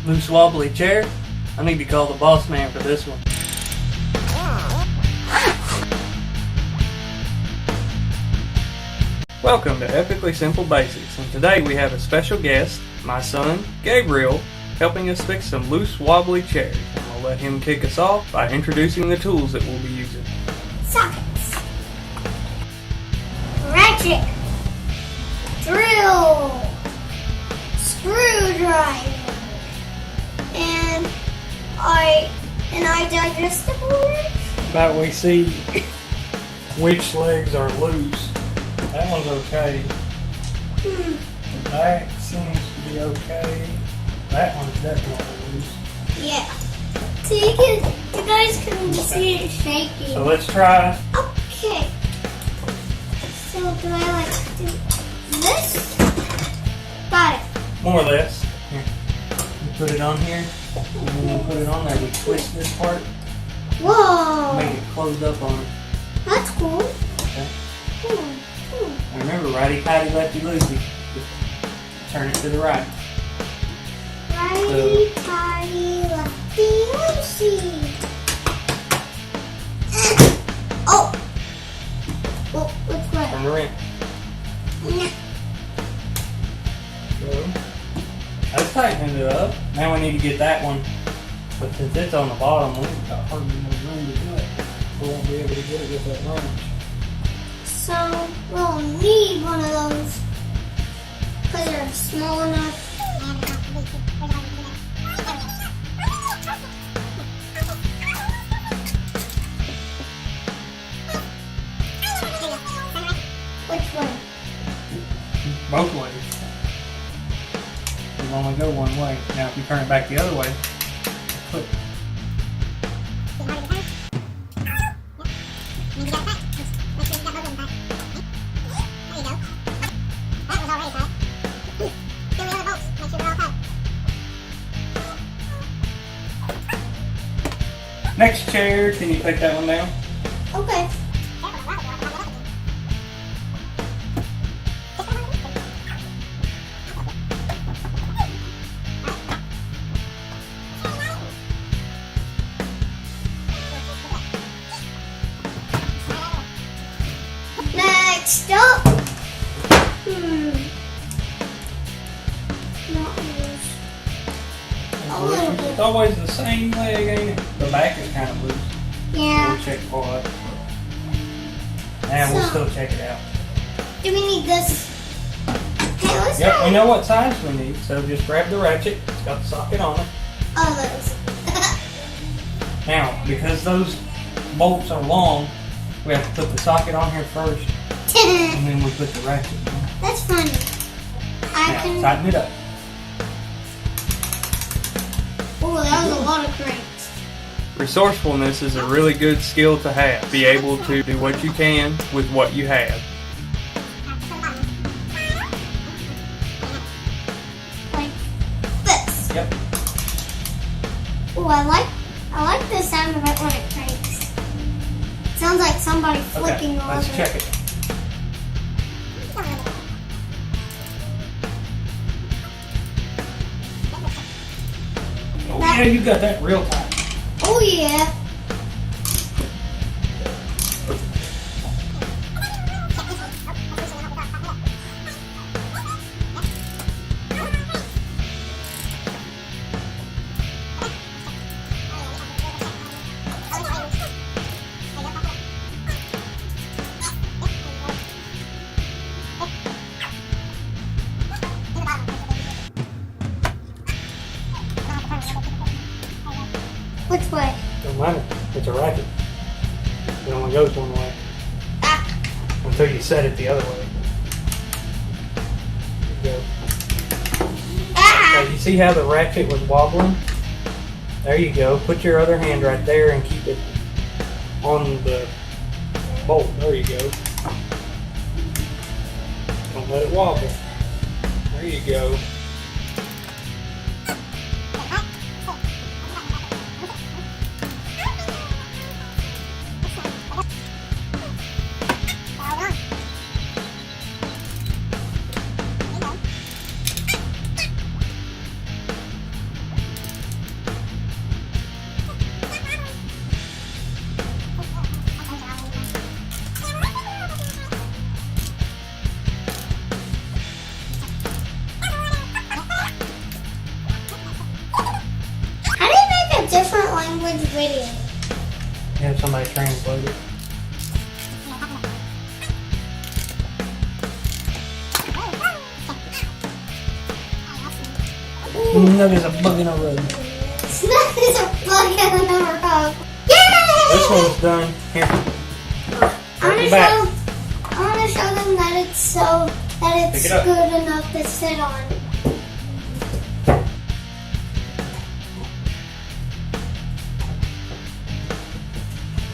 Loose wobbly chair. I need to call the boss man for this one. Welcome to Epically Simple Basics, and today we have a special guest, my son, Gabriel, helping us fix some loose wobbly chairs. And I'll let him kick us off by introducing the tools that we'll be using. Sockets, ratchet, drill, screwdriver, and digestible. But we see which legs are loose. That one's okay. The back seems to be okay. That one's definitely loose. Yeah. So you guys can see it shaking. So let's try. Okay. So do I do this? Got it. More or less. Here. We put it on here. And then we put it on there. We twist this part. Whoa. Make it closed up on it. That's cool. Okay. Cool. And remember, righty tighty, lefty loosey. Just turn it to the right. Righty tighty, lefty loosey. Oh. Well, which way? Turn the wrench. So, that's tightening it up. Now we need to get that one. But since it's on the bottom, we've got hardly no room to do it. We won't be able to get it with that wrench. So we'll need one of those because they're small enough. Which way? Both ways. You only go one way. Now if you turn it back the other way, click. Next chair, can you take that one down? Okay. Next up. Not loose. A little bit. It's always the same leg, ain't it? The back is kind of loose. Yeah. We'll check for it. And we'll still check it out. Do we need this? Okay, let's Yep, try. we know what size we need, so just grab the ratchet. It's got the socket on it. Oh, those. Now, because those bolts are long, we have to put the socket on here first, and then we put the ratchet on. That's funny. Now, tighten it up. Oh, that was a lot of cranks. Resourcefulness is a really good skill to have. Be able to do what you can with what you have. Like this. Yep. Oh, I like the sound of it when it cranks. Sounds like somebody flicking Okay, over. let's check it. Oh yeah, you got that real tight. Oh yeah. Which way? Don't matter. It's a racket. It only goes one way. Ah. Until you set it the other way. There you go. Ah. Okay, you see how the ratchet was wobbling? There you go. Put your other hand right there and keep it on the bolt. There you go. Don't let it wobble. There you go. Have somebody translate it. Snug is a bug in a rug. Snug is a bug in a rug. Yay! This one's done. Here. I want to show them that it's good enough to sit on.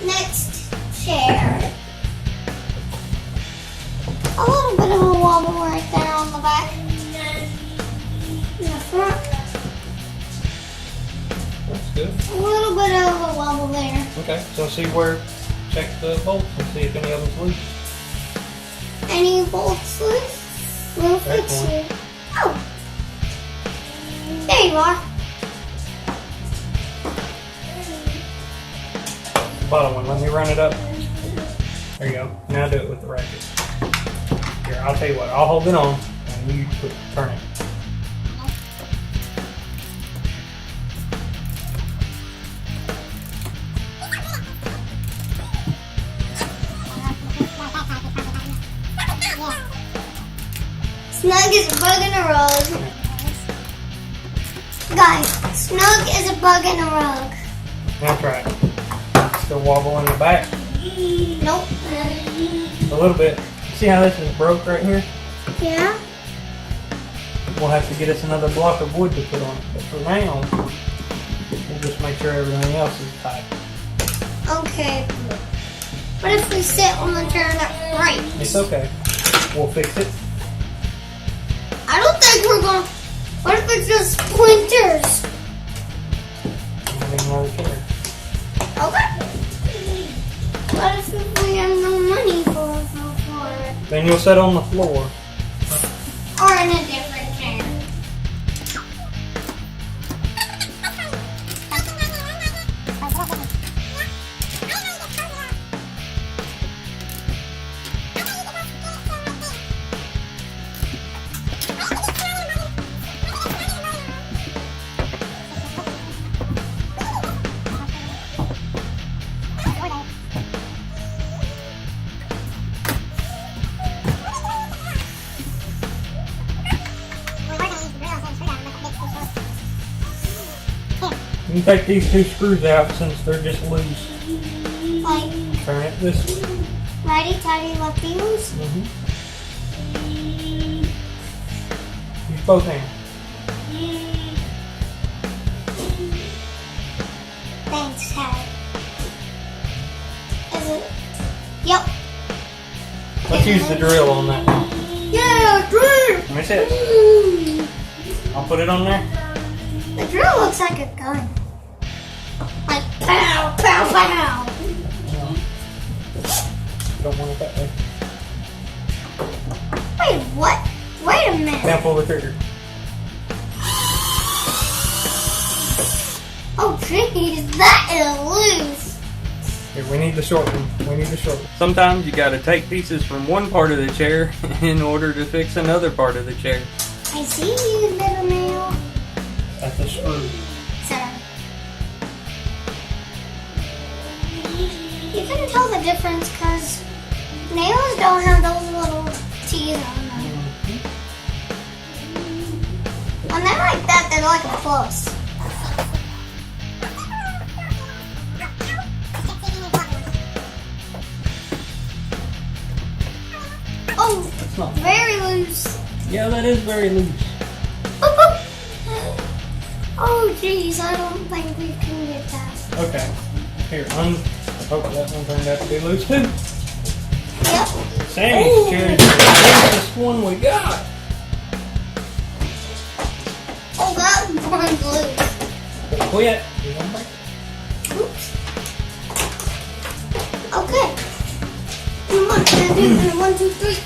Next chair. A little bit of a wobble right there on the back. In the front. That's good. A little bit of a wobble there. Okay, so check the bolts and see if any of them's loose. Any bolts loose? We'll fix one. you. Oh! There you are. Bottom one, let me run it up. There you go. Now do it with the racket. Here, I'll tell you what, I'll hold it on and you turn it. Snug is a bug in a rug. Guys, Snug is a bug in a rug. Now try it. Still wobble in the back. Nope. A little bit. See how this is broke right here? Yeah? We'll have to get us another block of wood to put on it. But for now, we'll just make sure everything else is tight. Okay. What if we sit on the chair that's right? It's okay. We'll fix it. I don't think we're gonna. What if it's just splinters? We'll get another chair. Okay. What if we have no money for it? Then you'll sit on the floor. Or in a different chair. You can take these two screws out since they're just loose. Like, Turn it this way. righty-tighty, lefty loose. Use both hands. Thanks, Ted. Is it? Yep. Let's use the drill on that one. Yeah, drill! Let me see it. I'll put it on there. The drill looks like a gun. Like, pow, pow, pow. Don't want it that way. Wait, what? Wait a minute. Now pull the trigger. Oh, jeez, that is loose. Here, we need the short one. We need the short one. Sometimes you gotta take pieces from one part of the chair in order to fix another part of the chair. I see you, little nail. That's a screw. Sorry. You can tell the difference because nails don't have those little teeth on them. When they're like that, they're like a plus. Oh, It's not. very loose. Yeah, that is very loose. Oh, jeez, I don't think we can get that. Okay. Here, oh, that one turned out to be loose too. Yep. Sammy's chair is the loosest one we got. Oh, that one's loose. But quit. You don't break it. Oops. Okay. One, two, three.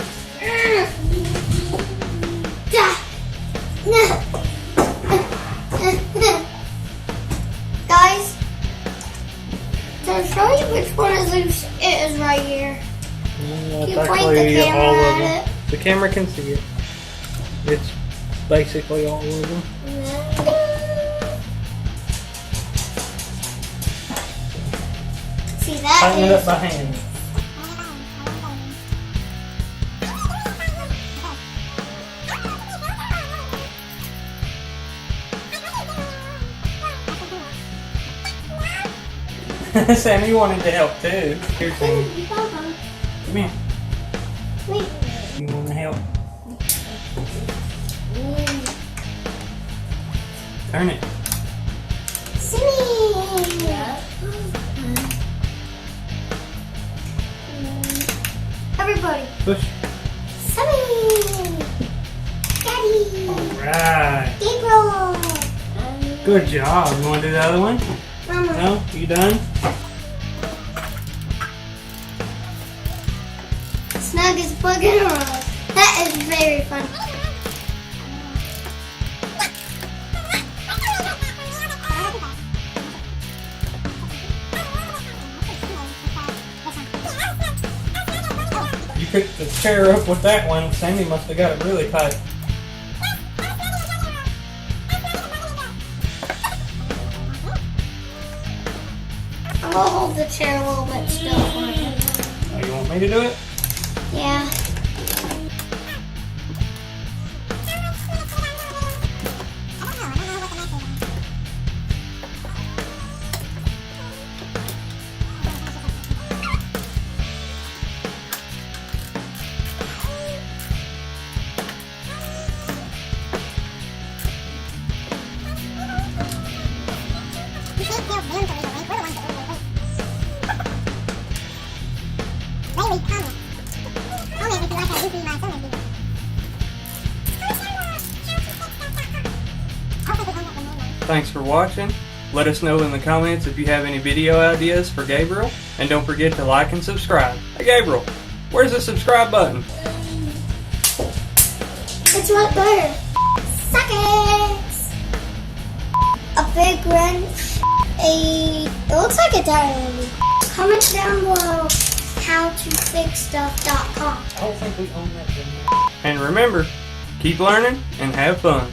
Guys, to show you which one is loose, it is right here. It's You point the actually camera all of at them. The camera can see it. It's basically all of them. See, that Tighten it is. up by hand. Sammy wanted to help too. Here, Sammy. Come here. Wait. You want to help? Turn it. Sammy! Yeah. Everybody. Push. Sammy! Daddy! Alright. Gabriel! Good job. You want to do the other one? Mama. No? You done? Snug is bugging her up. That is very fun. You picked the chair up with that one. Sammy must have got it really tight. I'm gonna hold the chair a little bit still for you. Oh, you want me to do it? Yeah. Thanks for watching. Let us know in the comments if you have any video ideas for Gabriel. And don't forget to like and subscribe. Hey Gabriel, where's the subscribe button? It's right there. Seconds. A big wrench. It looks like a diamond. Comment down below howtofixstuff.com. I don't think we own that thing. And remember, keep learning and have fun.